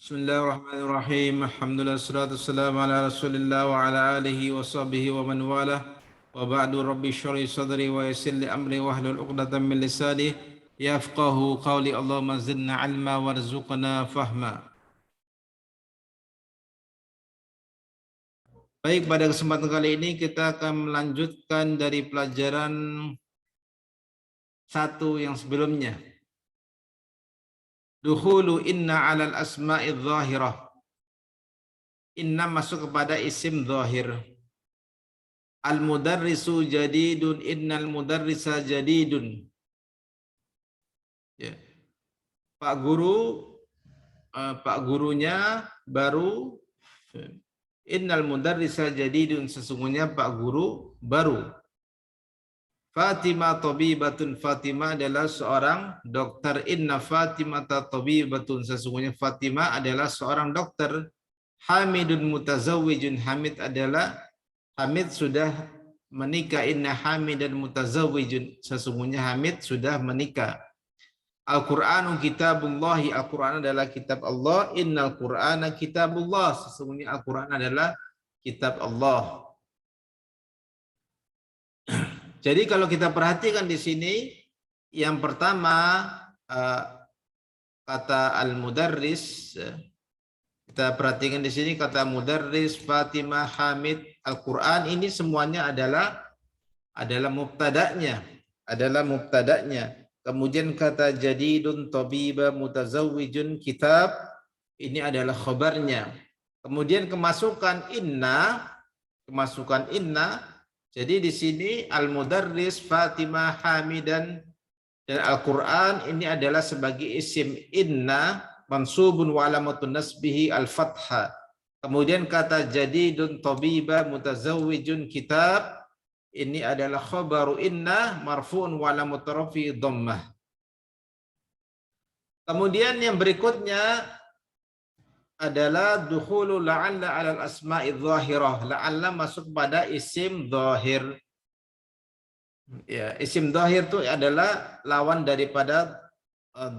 Bismillahirrahmanirrahim. Alhamdulillah wassalatu wassalamu ala Rasulillah wa ala alihi wa sahbihi wa man walah. Wa ba'du rabbi shrah li sadri wa yassir li amri wahlul 'uqdatam min lisani yafqahu qawli. Allahumma zidna 'ilma warzuqna fahma. Baik, pada kesempatan kali ini kita akan melanjutkan dari pelajaran satu yang sebelumnya. Dukhulu inna 'alal asma'i dhahirah. Inna masuk kepada isim zahir. Al-mudarrisu jadidun, innal mudarrisa jadidun. Ya. Pak gurunya baru. Innal mudarrisa jadidun, sesungguhnya Pak guru baru. Fatimah tabibatun, Fatimah adalah seorang dokter. Inna Fatimah tabibatun, sesungguhnya Fatimah adalah seorang dokter. Hamidun mutazawwijun, Hamid sudah menikah. Inna Hamidan mutazawwijun, sesungguhnya Hamid sudah menikah. Al-Qur'anu kitabullahi, Al-Qur'an adalah kitab Allah. Innal Qur'ana kitabullah, sesungguhnya Al-Qur'an adalah kitab Allah. Jadi kalau kita perhatikan di sini, yang pertama kata al-mudarris. Kita perhatikan di sini kata mudarris, Fatimah, Hamid, Al-Qur'an, ini semuanya adalah mubtada'nya, Kemudian kata jadidun, tabiba, mutazawwijun, kitab, ini adalah khabarnya. Kemudian kemasukan inna. Jadi di sini al-mudarris, Fatimah, Hamidan, dan Al-Qur'an ini adalah sebagai isim inna, mansubun wa alamatun nasbihi al-fathah. Kemudian kata jadidun, tabiba, mutazawwijun, kitab, ini adalah khabaru inna, marfu'un wa alamatu rafi'i dhammah. Kemudian yang berikutnya adalah dukhulu la'alla 'alal asma'i dhahirah. La'alla masuk pada isim dhahir. Ya, isim dhahir itu adalah lawan daripada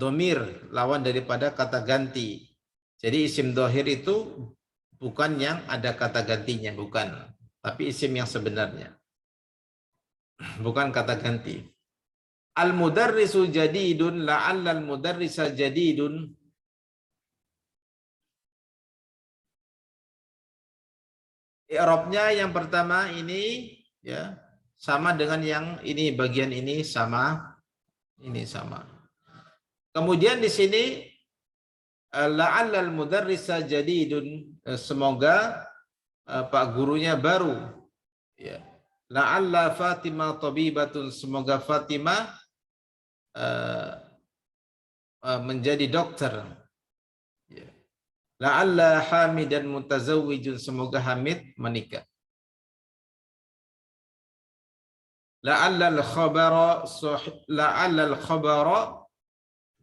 domir, lawan daripada kata ganti. Jadi isim dhahir itu bukan yang ada kata gantinya, bukan. Tapi isim yang sebenarnya. Bukan kata ganti. Al-mudarrisu jadidun, la'alla al-mudarrisa jadidun. I'rabnya yang pertama ini ya sama dengan yang ini, bagian ini sama, ini sama. Kemudian di sini la'allal mudarrisa jadidun, semoga Pak gurunya baru. Ya. La'alla Fatimah tabibatun, semoga Fatimah menjadi dokter. Ya. La'alla Hamidan mutazawwijun, semoga Hamid menikah. La'allal khabara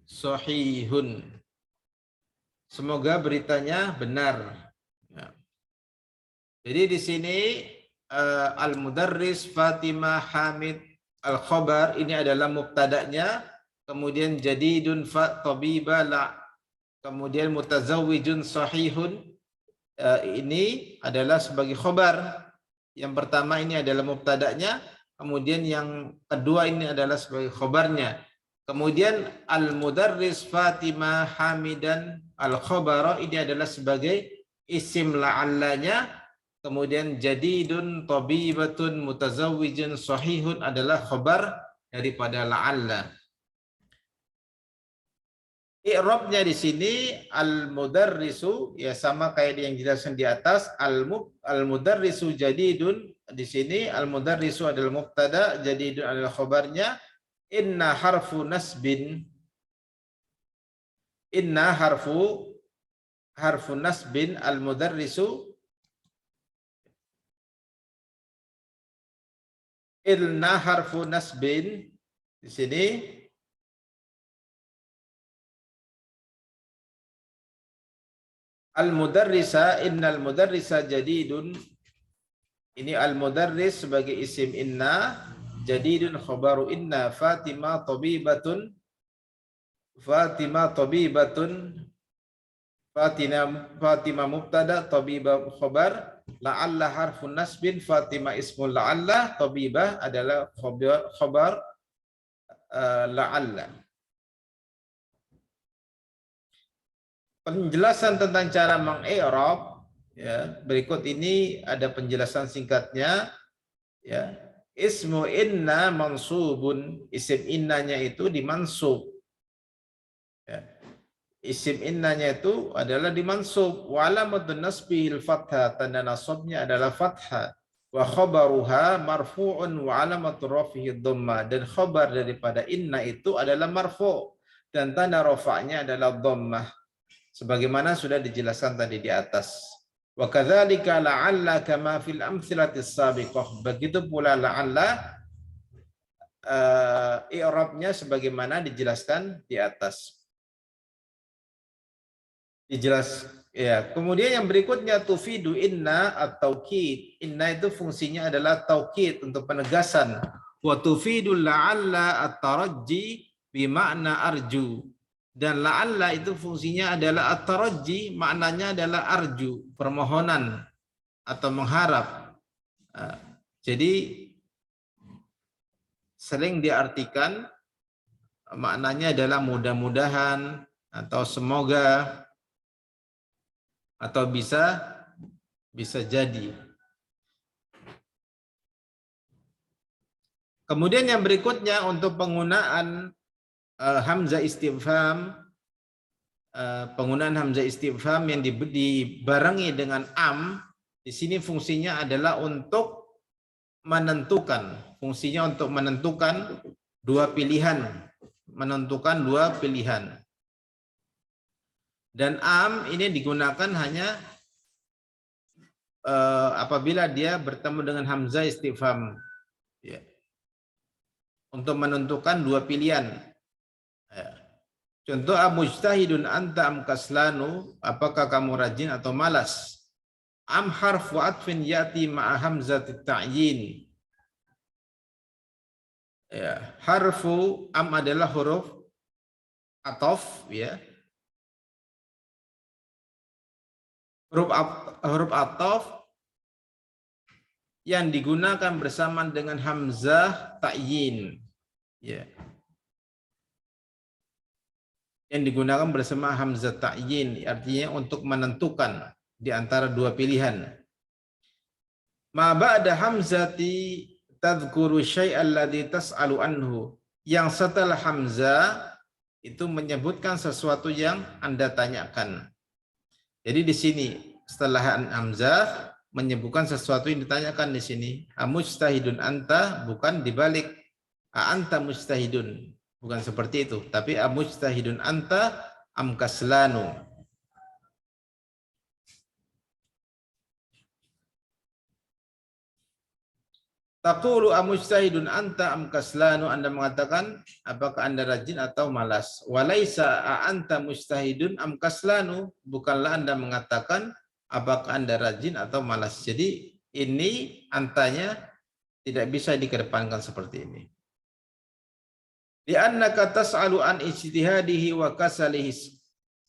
sahihun, semoga beritanya benar. Ya. Jadi di sini al-mudarris, Fatimah, Hamid, al-khabar ini adalah mubtada'nya, kemudian jadidun tabiba kemudian mutazawwijun sahihun ini adalah sebagai khabar. Yang pertama ini adalah mubtada'nya, kemudian yang kedua ini adalah sebagai khabarnya. Kemudian al-mudarris, Fatimah, Hamidan, al-khabara ini adalah sebagai isim la'allanya. Kemudian jadidun, tabibatun, mutazawwijun, sahihun adalah khabar daripada la'alla. I'rabnya di sini al-mudarrisu ya sama kayak yang dijelaskan di atas. Al-mudarrisu jadidun, di sini al-mudarrisu adalah mubtada, jadidun adalah khabarnya. Inna harfu nasbin, inna harfu nasbin, al-mudarrisu inna harfu nasbin. Di sini al-mudarrisa, innal mudarrisa jadidun, ini al-mudarris sebagai isim inna, jadidun khabaru inna. Fatimah tabibatun, Fatimah mubtada, tabibah khabar, la'alla harfun nasbin, Fatimah ismul la'alla, tabibah adalah khabar la'alla. Penjelasan tentang cara mengi'rab ya, berikut ini ada penjelasan singkatnya ya. Ismu inna mansubun, isim innanya itu dimansub ya. Isim innanya itu adalah dimansub. Wa alamatun nasbihil fathah, tanda nasabnya adalah fathah. Wa khabaruha marfu'un wa alamatu rafihi dhammah, dan khabar daripada inna itu adalah marfu' dan tanda rafa'nya adalah dhammah. Sebagaimana sudah dijelaskan tadi di atas. Wa kadzalika la'alla kama fil amtsilatis sabiqah. Begitu pula la'alla i'rabnya sebagaimana dijelaskan di atas. Dijelas ya. Kemudian yang berikutnya tufidu inna atau taukid. Inna itu fungsinya adalah taukid untuk penegasan. Wa tufidu la'alla at-tarajji bimakna arju. Dan la'alla itu fungsinya adalah at-tarajji, maknanya adalah arju, permohonan atau mengharap. Jadi sering diartikan maknanya adalah mudah-mudahan atau semoga atau bisa jadi. Kemudian yang berikutnya untuk penggunaan hamzah istifham, penggunaan hamzah istifham yang dibarengi dengan am, di sini fungsinya adalah untuk menentukan, fungsinya untuk menentukan dua pilihan, Dan am ini digunakan hanya apabila dia bertemu dengan hamzah istifham ya, untuk menentukan dua pilihan ya. Contoh amujtahidun anta am kaslanu, apakah kamu rajin atau malas. Am harfu atfin yati ma'a hamzatit ta'yin ya. Harfu am adalah huruf atof ya, huruf atof yang digunakan bersamaan dengan hamzah ta'yin ya, yang digunakan bersama hamzah ta'yin, artinya untuk menentukan di antara dua pilihan. Ma ba'da hamzati tadhkuru syai'al ladzi tas'alu anhu, yang setelah hamzah itu menyebutkan sesuatu yang Anda tanyakan. Jadi di sini setelah hamzah menyebutkan sesuatu yang ditanyakan di sini. Amujtahidun anta, bukan dibalik. Anta mujtahidun, bukan seperti itu, tapi amujtahidun anta am kaslanu. Taqulu amujtahidun anta am kaslanu, Anda mengatakan apakah Anda rajin atau malas. Walaisa anta mujtahidun am kaslanu, bukanlah Anda mengatakan apakah Anda rajin atau malas. Jadi ini antanya tidak bisa dikedepankan seperti ini. Li'annaka tas'alu an ijtihadihi wa kasalihi,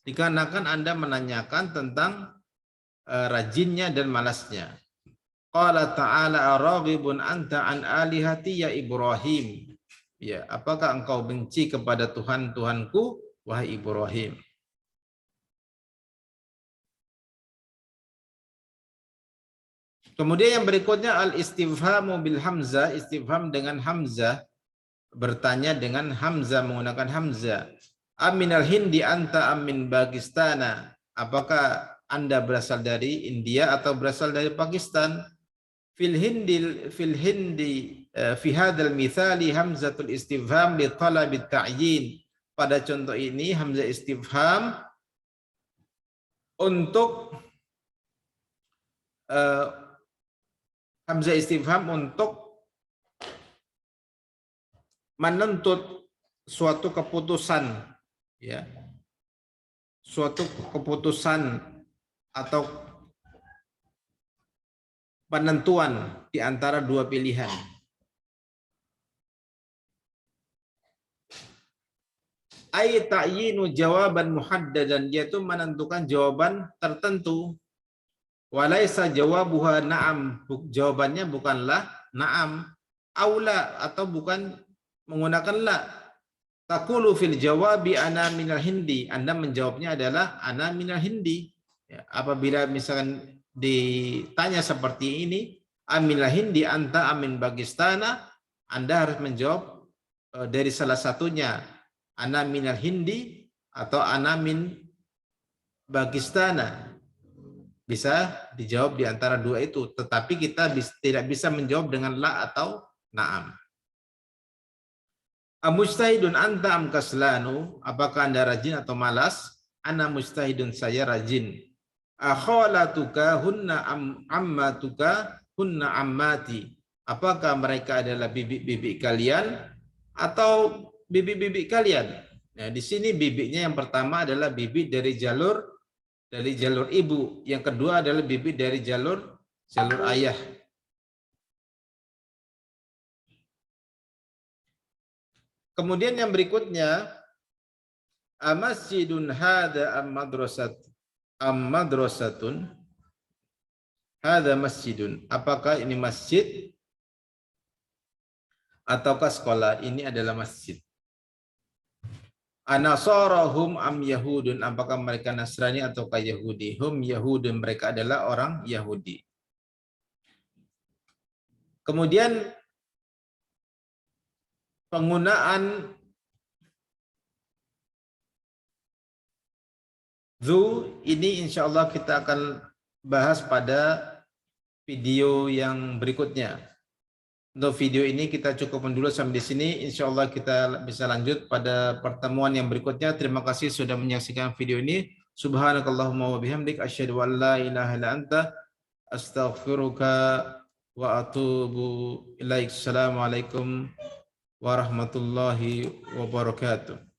dikarenakan Anda menanyakan tentang rajinnya dan malasnya. Qala ta'ala araghibun anta an alihati ya Ibrahim. Ya, apakah engkau benci kepada Tuhan-Tuhanku wahai Ibrahim? Kemudian yang berikutnya al-istifhamu bil hamzah, istifham dengan hamzah, bertanya dengan hamzah, menggunakan hamzah. Aminal hindi anta amin Pakistana, apakah Anda berasal dari India atau berasal dari Pakistan? Fil hindi fi hadzal mithali hamzatul istifham li talabit ta'yin. Pada contoh ini hamzah istifham untuk menuntut suatu keputusan ya. Suatu keputusan atau penentuan di antara dua pilihan. Ai ta'yinu jawaban muhaddadan, yaitu menentukan jawaban tertentu. Walaisa jawabuha na'am, jawabannya bukanlah na'am. Aula, atau bukan menggunakan la. Taqulu fil jawabi ana minal hindi, Anda menjawabnya adalah ana minal hindi. Ya, apabila misalkan ditanya seperti ini, aminal hindi anta amin bagistana, Anda harus menjawab dari salah satunya, ana minal hindi atau ana min bagistana. Bisa dijawab di antara dua itu, tetapi kita tidak bisa menjawab dengan la atau na'am. Amustahidun anta am kaslanu, apakah Anda rajin atau malas? Ana mustahidun, saya rajin. Akholatuka hunna ammatuka hunna ammati, apakah mereka adalah bibi-bibi kalian atau bibi-bibi kalian? Nah, di sini bibinya yang pertama adalah bibi dari jalur ibu, yang kedua adalah bibi dari jalur ayah. Kemudian yang berikutnya, amasjidun hada am madrasatun, hada masjidun, apakah ini masjid ataukah sekolah? Ini adalah masjid. Anasarahum am yahudun, apakah mereka Nasrani ataukah Yahudi? Hum yahudun, mereka adalah orang Yahudi. Kemudian penggunaan zu ini insya Allah kita akan bahas pada video yang berikutnya. Untuk video ini kita cukupkan dulu sampai di sini. Insya Allah kita bisa lanjut pada pertemuan yang berikutnya. Terima kasih sudah menyaksikan video ini. Subhanakallahumma wa bihamdik asyhadu an la ilaha illa anta astaghfiruka wa atubu ilaik. Assalamualaikum warahmatullahi wabarakatuh.